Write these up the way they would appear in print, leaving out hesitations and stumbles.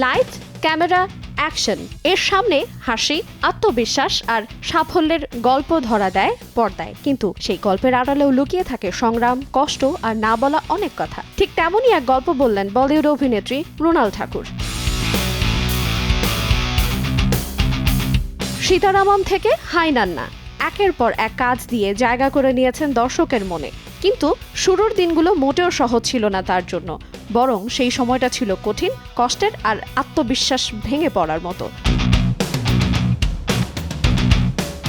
Light, camera, action, এর সামনে হাসি, আত্মবিশ্বাস আর সাফল্যের গল্প ধরা দেয় পর্দায়, কিন্তু সেই গল্পের আড়ালেও লুকিয়ে থাকে সংগ্রাম, কষ্ট আর না বলা অনেক কথা। ঠিক তেমনই এক গল্প বললেন বলিউড অভিনেত্রী মৃণাল ঠাকুর। সীতারামম থেকে হাই নান্না, একের পর এক কাজ দিয়ে জায়গা করে নিয়েছেন দর্শকের মনে, কিন্তু শুরুর দিনগুলো মোটেও সহজ ছিল না তার জন্য, বরং সেই সময়টা ছিল কঠিন, কষ্টের আর আত্মবিশ্বাস ভেঙে পড়ার মতো।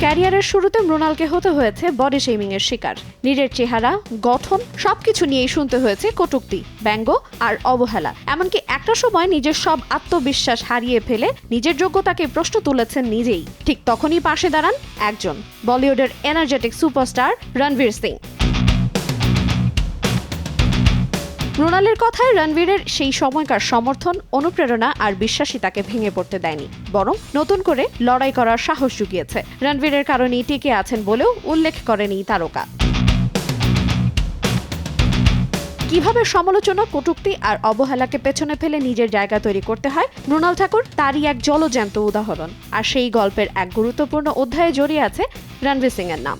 ক্যারিয়ারের শুরুতে মৃণালকে হতে হয়েছে বডি শেমিং এর শিকার। নিজের চেহারা, গঠন সবকিছু নিয়েই শুনতে হয়েছে কটূক্তি, ব্যঙ্গ আর অবহেলা। এমনকি একটা সময় নিজের সব আত্মবিশ্বাস হারিয়ে ফেলে নিজের যোগ্যতাকে প্রশ্ন তুলেছেন নিজেই। ঠিক তখনই পাশে দাঁড়ান একজন বলিউডের এনার্জেটিক সুপারস্টার রণবীর সিং। মৃণালের কথায় রণবীরের সেই সময়কার সমর্থন, অনুপ্রেরণা আর বিশ্বাসই তাকে ভেঙে পড়তে দেয়নি, বরং নতুন করে লড়াই করার সাহস জুগিয়েছে। রণবীরের কারণেই টিকে আছেন বলেও উল্লেখ করেন এই তারকা। কিভাবে সমালোচনা, কটূক্তি আর অবহেলাকে পেছনে ফেলে নিজের জায়গা তৈরি করতে হয়, মৃণাল ঠাকুর তারই এক জলজ্যান্ত উদাহরণ। আর সেই গল্পের এক গুরুত্বপূর্ণ অধ্যায়ে জড়িয়ে আছে রণবীর সিং এর নাম।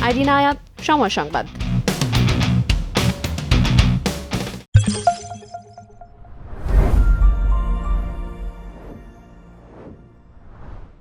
আইরিন আয়াত, সময় সংবাদ।